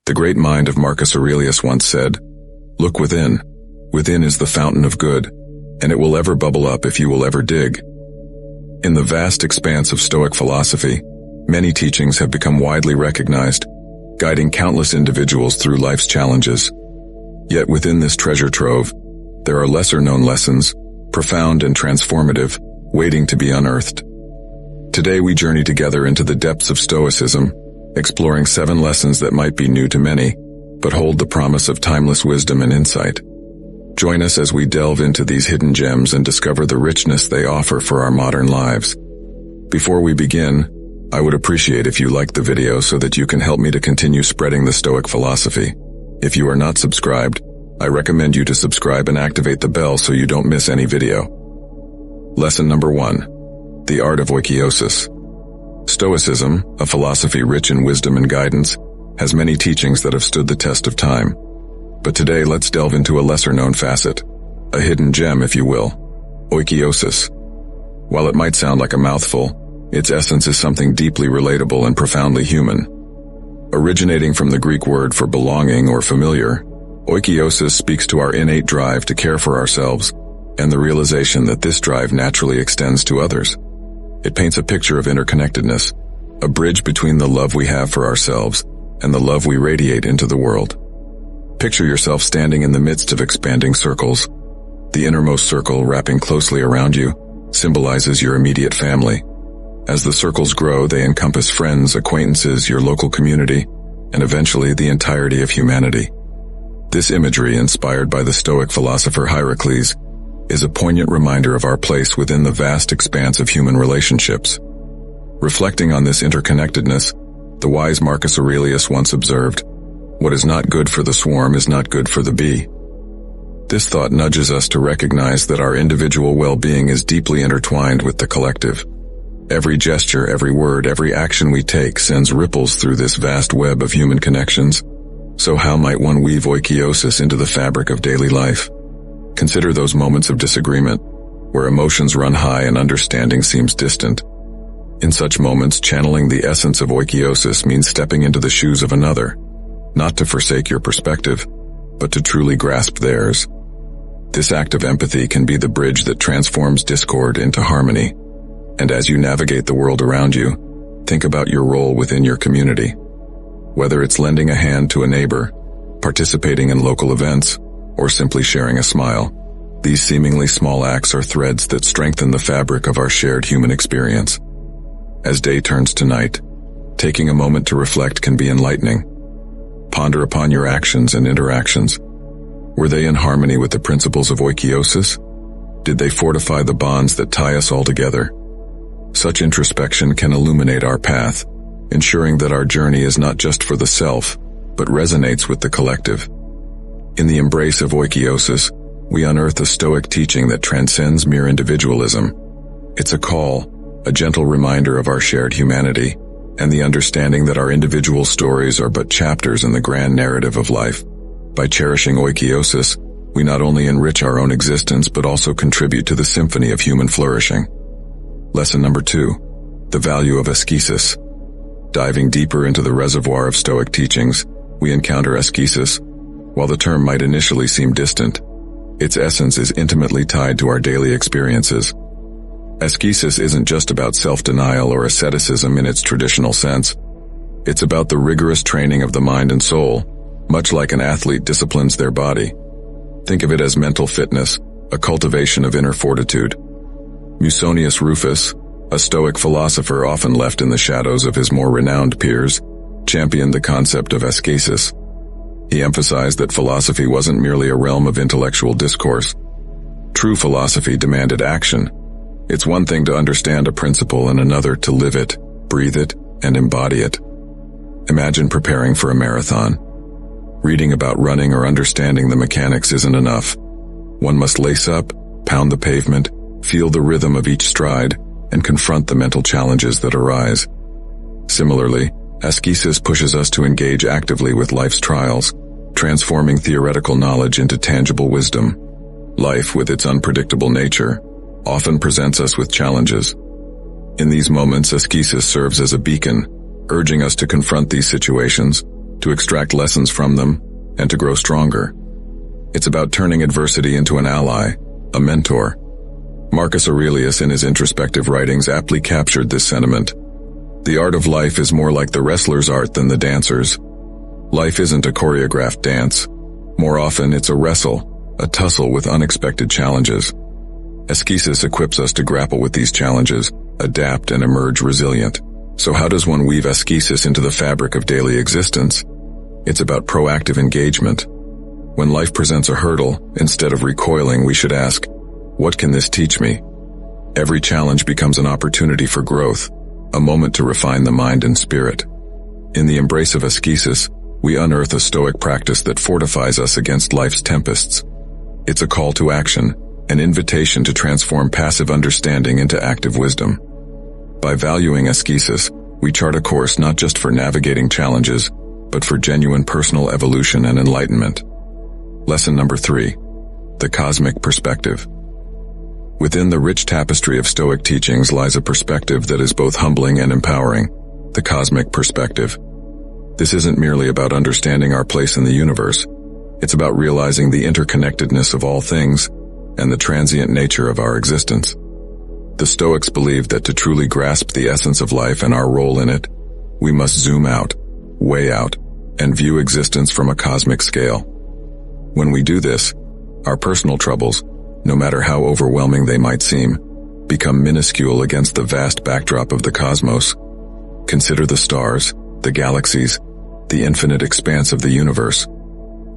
The great mind of Marcus Aurelius once said, "Look within. Within is the fountain of good, and it will ever bubble up if you will ever dig." In the vast expanse of Stoic philosophy, many teachings have become widely recognized, guiding countless individuals through life's challenges. Yet within this treasure trove, there are lesser-known lessons, profound and transformative, waiting to be unearthed. Today we journey together into the depths of Stoicism, exploring 7 lessons that might be new to many, but hold the promise of timeless wisdom and insight. Join us as we delve into these hidden gems and discover the richness they offer for our modern lives. Before we begin, I would appreciate if you liked the video so that you can help me to continue spreading the Stoic philosophy. If you are not subscribed, I recommend you to subscribe and activate the bell so you don't miss any video. Lesson number 1. The art of Woikiosis. Stoicism, a philosophy rich in wisdom and guidance, has many teachings that have stood the test of time. But today let's delve into a lesser-known facet, a hidden gem if you will, Woikiosis. While it might sound like a mouthful, its essence is something deeply relatable and profoundly human. Originating from the Greek word for belonging or familiar, Woikiosis speaks to our innate drive to care for ourselves and the realization that this drive naturally extends to others. It paints a picture of interconnectedness, a bridge between the love we have for ourselves and the love we radiate into the world. Picture yourself standing in the midst of expanding circles. The innermost circle, wrapping closely around you, symbolizes your immediate family. As the circles grow, they encompass friends, acquaintances, your local community, and eventually the entirety of humanity. This imagery, inspired by the Stoic philosopher Heracles, is a poignant reminder of our place within the vast expanse of human relationships. Reflecting on this interconnectedness, the wise Marcus Aurelius once observed, "What is not good for the swarm is not good for the bee." This thought nudges us to recognize that our individual well-being is deeply intertwined with the collective. Every gesture, every word, every action we take sends ripples through this vast web of human connections. So how might one weave Woikiosis into the fabric of daily life? Consider those moments of disagreement, where emotions run high and understanding seems distant. In such moments, channeling the essence of Woikiosis means stepping into the shoes of another, not to forsake your perspective, but to truly grasp theirs. This act of empathy can be the bridge that transforms discord into harmony. And as you navigate the world around you, think about your role within your community. Whether it's lending a hand to a neighbor, participating in local events, or simply sharing a smile, these seemingly small acts are threads that strengthen the fabric of our shared human experience. As day turns to night, taking a moment to reflect can be enlightening. Ponder upon your actions and interactions. Were they in harmony with the principles of Woikiosis? Did they fortify the bonds that tie us all together? Such introspection can illuminate our path, ensuring that our journey is not just for the self, but resonates with the collective. In the embrace of Woikiosis, we unearth a Stoic teaching that transcends mere individualism. It's a call, a gentle reminder of our shared humanity, and the understanding that our individual stories are but chapters in the grand narrative of life. By cherishing Woikiosis, we not only enrich our own existence but also contribute to the symphony of human flourishing. Lesson number 2. The value of ascesis. Diving deeper into the reservoir of Stoic teachings, we encounter ascesis. While the term might initially seem distant, its essence is intimately tied to our daily experiences. Ascesis isn't just about self-denial or asceticism in its traditional sense. It's about the rigorous training of the mind and soul, much like an athlete disciplines their body. Think of it as mental fitness, a cultivation of inner fortitude. Musonius Rufus, a Stoic philosopher often left in the shadows of his more renowned peers, championed the concept of ascesis. He emphasized that philosophy wasn't merely a realm of intellectual discourse. True philosophy demanded action. It's one thing to understand a principle and another to live it, breathe it, and embody it. Imagine preparing for a marathon. Reading about running or understanding the mechanics isn't enough. One must lace up, pound the pavement, feel the rhythm of each stride, and confront the mental challenges that arise. Similarly, ascesis pushes us to engage actively with life's trials, transforming theoretical knowledge into tangible wisdom. Life, with its unpredictable nature, often presents us with challenges. In these moments, ascesis serves as a beacon, urging us to confront these situations, to extract lessons from them, and to grow stronger. It's about turning adversity into an ally, a mentor. Marcus Aurelius in his introspective writings aptly captured this sentiment. The art of life is more like the wrestler's art than the dancer's. Life isn't a choreographed dance. More often, it's a wrestle, a tussle with unexpected challenges. Ascesis equips us to grapple with these challenges, adapt, and emerge resilient. So how does one weave ascesis into the fabric of daily existence? It's about proactive engagement. When life presents a hurdle, instead of recoiling, we should ask, what can this teach me? Every challenge becomes an opportunity for growth, a moment to refine the mind and spirit. In the embrace of ascesis, we unearth a Stoic practice that fortifies us against life's tempests. It's a call to action, an invitation to transform passive understanding into active wisdom. By valuing ascesis, we chart a course not just for navigating challenges, but for genuine personal evolution and enlightenment. Lesson number 3. The cosmic perspective. Within the rich tapestry of Stoic teachings lies a perspective that is both humbling and empowering, the cosmic perspective. This isn't merely about understanding our place in the universe. It's about realizing the interconnectedness of all things and the transient nature of our existence. The Stoics believed that to truly grasp the essence of life and our role in it, we must zoom out, weigh out, and view existence from a cosmic scale. When we do this, our personal troubles, no matter how overwhelming they might seem, become minuscule against the vast backdrop of the cosmos. Consider the stars, the galaxies, the infinite expanse of the universe.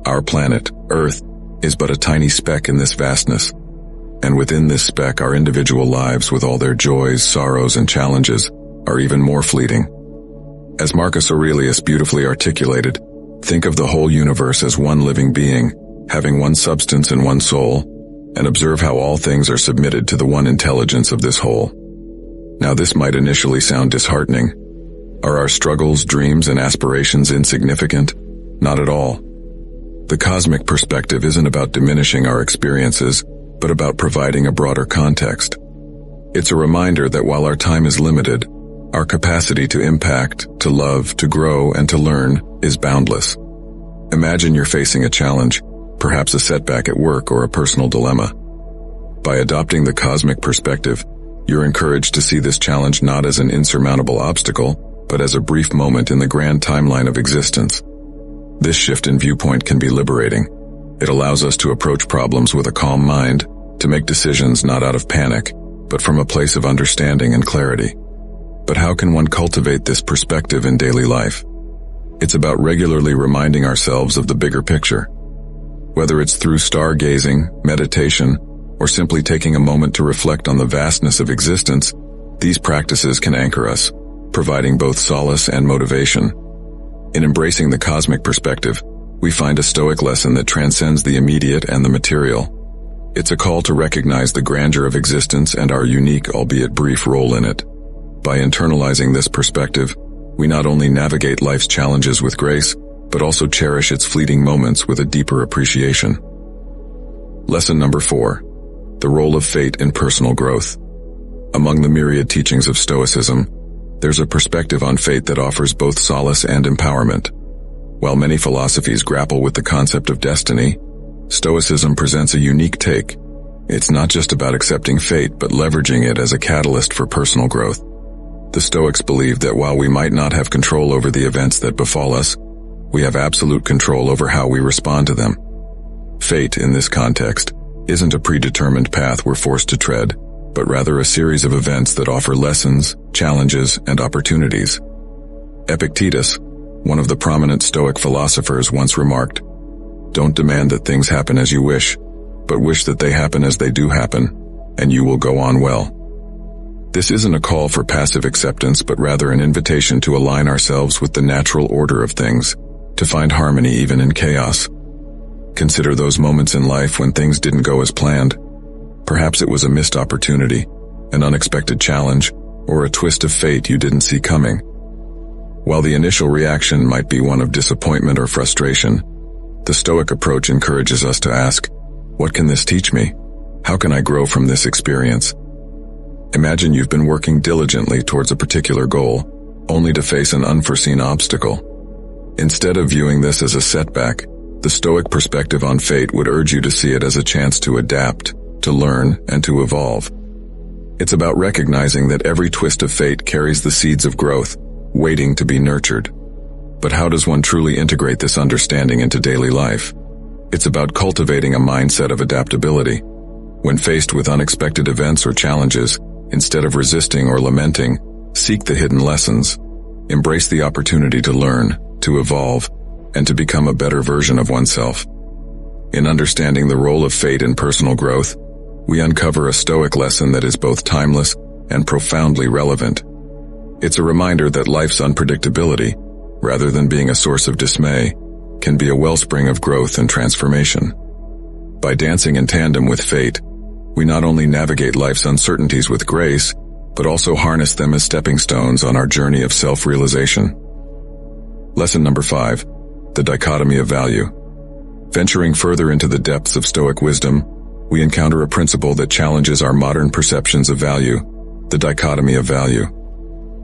Our planet, Earth, is but a tiny speck in this vastness. And within this speck, our individual lives, with all their joys, sorrows, and challenges, are even more fleeting. As Marcus Aurelius beautifully articulated, think of the whole universe as one living being, having one substance and one soul, and observe how all things are submitted to the one intelligence of this whole. Now this might initially sound disheartening. Are our struggles, dreams, and aspirations insignificant? Not at all. The cosmic perspective isn't about diminishing our experiences, but about providing a broader context. It's a reminder that while our time is limited, our capacity to impact, to love, to grow, and to learn is boundless. Imagine you're facing a challenge, perhaps a setback at work or a personal dilemma. By adopting the cosmic perspective, you're encouraged to see this challenge not as an insurmountable obstacle, but as a brief moment in the grand timeline of existence. This shift in viewpoint can be liberating. It allows us to approach problems with a calm mind, to make decisions not out of panic, but from a place of understanding and clarity. But how can one cultivate this perspective in daily life? It's about regularly reminding ourselves of the bigger picture. Whether it's through stargazing, meditation, or simply taking a moment to reflect on the vastness of existence, these practices can anchor us, providing both solace and motivation. In embracing the cosmic perspective, we find a Stoic lesson that transcends the immediate and the material. It's a call to recognize the grandeur of existence and our unique, albeit brief, role in it. By internalizing this perspective, we not only navigate life's challenges with grace, but also cherish its fleeting moments with a deeper appreciation. Lesson number 4. The role of fate in personal growth. Among the myriad teachings of Stoicism, there's a perspective on fate that offers both solace and empowerment. While many philosophies grapple with the concept of destiny, Stoicism presents a unique take. It's not just about accepting fate, but leveraging it as a catalyst for personal growth. The Stoics believe that while we might not have control over the events that befall us, we have absolute control over how we respond to them. Fate, in this context, isn't a predetermined path we're forced to tread, but rather a series of events that offer lessons, challenges, and opportunities. Epictetus, one of the prominent Stoic philosophers, once remarked, "Don't demand that things happen as you wish, but wish that they happen as they do happen, and you will go on well." This isn't a call for passive acceptance, but rather an invitation to align ourselves with the natural order of things, to find harmony even in chaos. Consider those moments in life when things didn't go as planned. Perhaps it was a missed opportunity, an unexpected challenge, or a twist of fate you didn't see coming. While the initial reaction might be one of disappointment or frustration, the Stoic approach encourages us to ask, what can this teach me? How can I grow from this experience? Imagine you've been working diligently towards a particular goal, only to face an unforeseen obstacle. Instead of viewing this as a setback, the Stoic perspective on fate would urge you to see it as a chance to adapt, to learn, and to evolve. It's about recognizing that every twist of fate carries the seeds of growth, waiting to be nurtured. But how does one truly integrate this understanding into daily life? It's about cultivating a mindset of adaptability. When faced with unexpected events or challenges, instead of resisting or lamenting, seek the hidden lessons. Embrace the opportunity to learn, to evolve, and to become a better version of oneself. In understanding the role of fate in personal growth, we uncover a Stoic lesson that is both timeless and profoundly relevant. It's a reminder that life's unpredictability, rather than being a source of dismay, can be a wellspring of growth and transformation. By dancing in tandem with fate, we not only navigate life's uncertainties with grace, but also harness them as stepping stones on our journey of self-realization. Lesson number 5, the dichotomy of value. Venturing further into the depths of Stoic wisdom, we encounter a principle that challenges our modern perceptions of value, the dichotomy of value.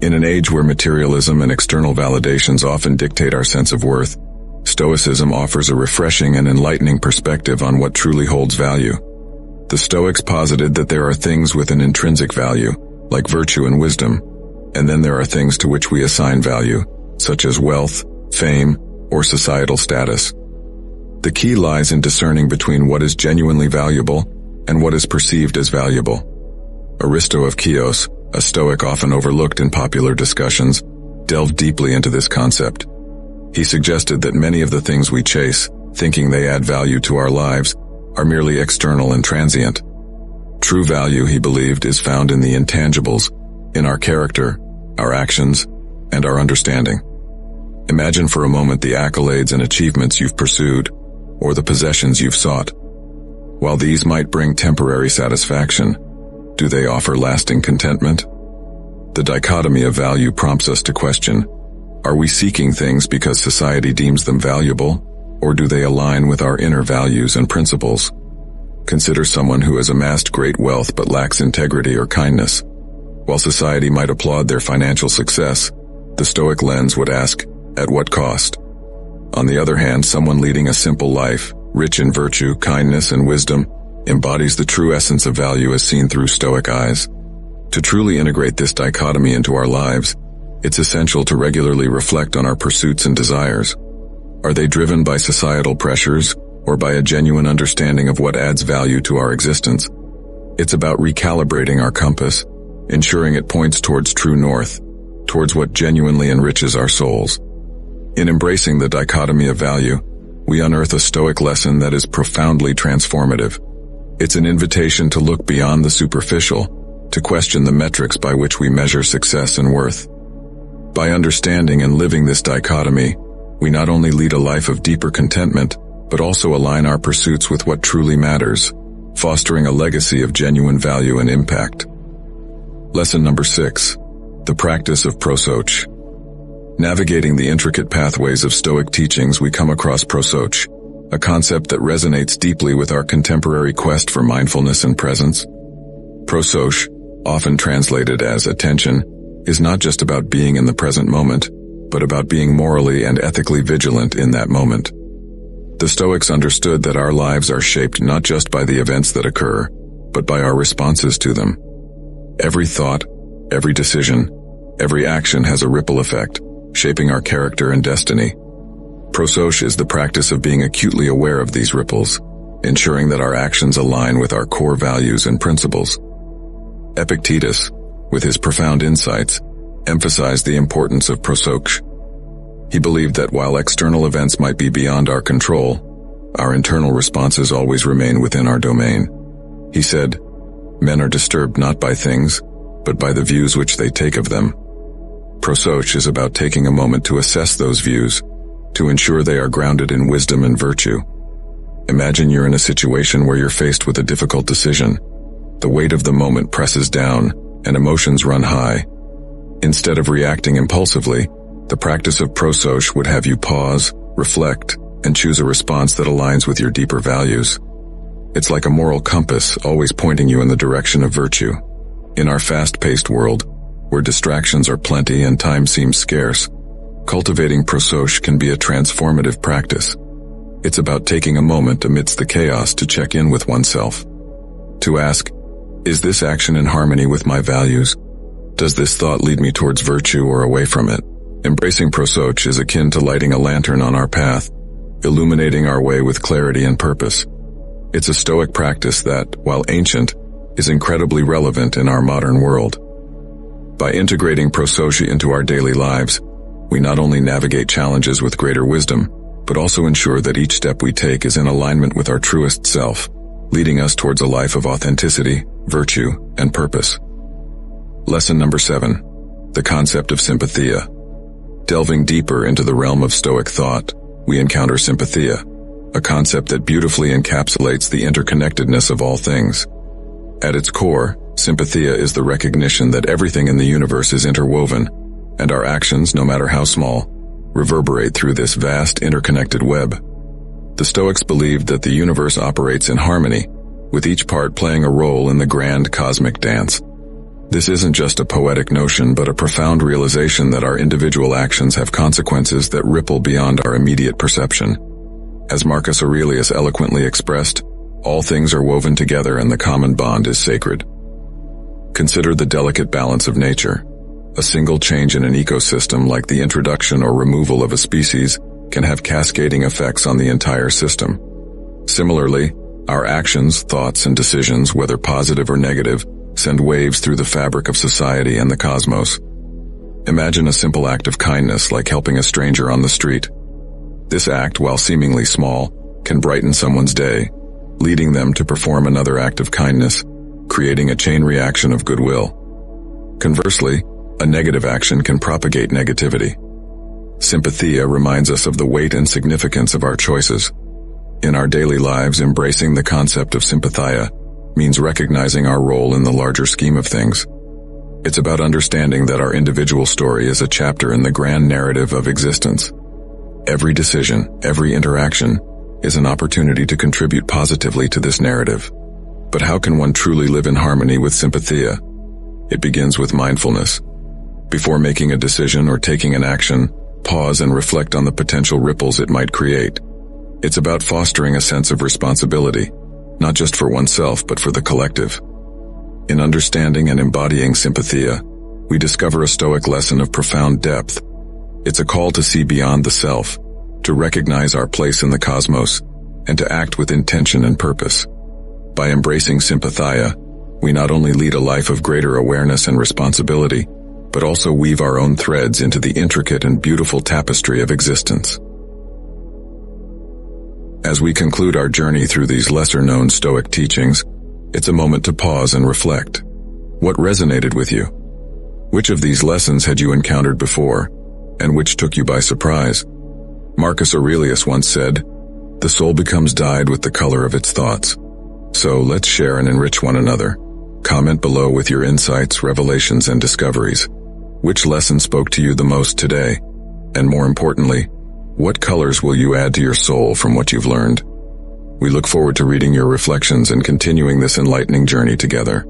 In an age where materialism and external validations often dictate our sense of worth, Stoicism offers a refreshing and enlightening perspective on what truly holds value. The Stoics posited that there are things with an intrinsic value, like virtue and wisdom, and then there are things to which we assign value, such as wealth, fame, or societal status. The key lies in discerning between what is genuinely valuable and what is perceived as valuable. Aristo of Chios, a Stoic often overlooked in popular discussions, delved deeply into this concept. He suggested that many of the things we chase, thinking they add value to our lives, are merely external and transient. True value, he believed, is found in the intangibles, in our character, our actions, and our understanding. Imagine for a moment the accolades and achievements you've pursued, or the possessions you've sought. While these might bring temporary satisfaction, do they offer lasting contentment? The dichotomy of value prompts us to question, are we seeking things because society deems them valuable, or do they align with our inner values and principles? Consider someone who has amassed great wealth but lacks integrity or kindness. While society might applaud their financial success, the Stoic lens would ask, at what cost? On the other hand, someone leading a simple life, rich in virtue, kindness, and wisdom, embodies the true essence of value as seen through Stoic eyes. To truly integrate this dichotomy into our lives, it's essential to regularly reflect on our pursuits and desires. Are they driven by societal pressures, or by a genuine understanding of what adds value to our existence? It's about recalibrating our compass, ensuring it points towards true north, towards what genuinely enriches our souls. In embracing the dichotomy of value, we unearth a Stoic lesson that is profoundly transformative. It's an invitation to look beyond the superficial, to question the metrics by which we measure success and worth. By understanding and living this dichotomy, we not only lead a life of deeper contentment, but also align our pursuits with what truly matters, fostering a legacy of genuine value and impact. Lesson number 6, the practice of prosoch. Navigating the intricate pathways of Stoic teachings, we come across prosoch, a concept that resonates deeply with our contemporary quest for mindfulness and presence. Prosoch, often translated as attention, is not just about being in the present moment, but about being morally and ethically vigilant in that moment. The Stoics understood that our lives are shaped not just by the events that occur, but by our responses to them. Every thought, every decision, every action has a ripple effect, shaping our character and destiny. Prosoch is the practice of being acutely aware of these ripples, ensuring that our actions align with our core values and principles. Epictetus, with his profound insights, emphasized the importance of prosoch. He believed that while external events might be beyond our control, our internal responses always remain within our domain. He said, "Men are disturbed not by things, but by the views which they take of them." Prosoch is about taking a moment to assess those views, to ensure they are grounded in wisdom and virtue. Imagine you're in a situation where you're faced with a difficult decision. The weight of the moment presses down, and emotions run high. Instead of reacting impulsively, the practice of prosoch would have you pause, reflect, and choose a response that aligns with your deeper values. It's like a moral compass, always pointing you in the direction of virtue. In our fast-paced world, where distractions are plenty and time seems scarce, Cultivating prosoch can be a transformative practice. It's about taking a moment amidst the chaos to check in with oneself. To ask, is this action in harmony with my values? Does this thought lead me towards virtue or away from it? Embracing prosoch is akin to lighting a lantern on our path, illuminating our way with clarity and purpose. It's a Stoic practice that, while ancient, is incredibly relevant in our modern world. By integrating prosoch into our daily lives, we not only navigate challenges with greater wisdom, but also ensure that each step we take is in alignment with our truest self, leading us towards a life of authenticity, virtue, and purpose. Lesson number 7. The concept of sympathia. Delving deeper into the realm of Stoic thought, we encounter sympathia, a concept that beautifully encapsulates the interconnectedness of all things. At its core, sympathia is the recognition that everything in the universe is interwoven, and our actions, no matter how small, reverberate through this vast interconnected web. The Stoics believed that the universe operates in harmony, with each part playing a role in the grand cosmic dance. This isn't just a poetic notion, but a profound realization that our individual actions have consequences that ripple beyond our immediate perception. As Marcus Aurelius eloquently expressed, all things are woven together and the common bond is sacred. Consider the delicate balance of nature. A single change in an ecosystem, like the introduction or removal of a species, can have cascading effects on the entire system. Similarly, our actions, thoughts, and decisions, whether positive or negative, send waves through the fabric of society and the cosmos. Imagine a simple act of kindness like helping a stranger on the street. This act, while seemingly small, can brighten someone's day, leading them to perform another act of kindness, creating a chain reaction of goodwill. Conversely, a negative action can propagate negativity. Sympathia reminds us of the weight and significance of our choices. In our daily lives, embracing the concept of sympathia means recognizing our role in the larger scheme of things. It's about understanding that our individual story is a chapter in the grand narrative of existence. Every decision, every interaction, is an opportunity to contribute positively to this narrative. But how can one truly live in harmony with sympathia? It begins with mindfulness. Before making a decision or taking an action, pause and reflect on the potential ripples it might create. It's about fostering a sense of responsibility, not just for oneself but for the collective. In understanding and embodying sympathia, we discover a Stoic lesson of profound depth. It's a call to see beyond the self, to recognize our place in the cosmos, and to act with intention and purpose. By embracing sympathia, we not only lead a life of greater awareness and responsibility, but also weave our own threads into the intricate and beautiful tapestry of existence. As we conclude our journey through these lesser-known Stoic teachings, it's a moment to pause and reflect. What resonated with you? Which of these lessons had you encountered before, and which took you by surprise? Marcus Aurelius once said, "The soul becomes dyed with the color of its thoughts." So let's share and enrich one another. Comment below with your insights, revelations, and discoveries. Which lesson spoke to you the most today? And more importantly, what colors will you add to your soul from what you've learned? We look forward to reading your reflections and continuing this enlightening journey together.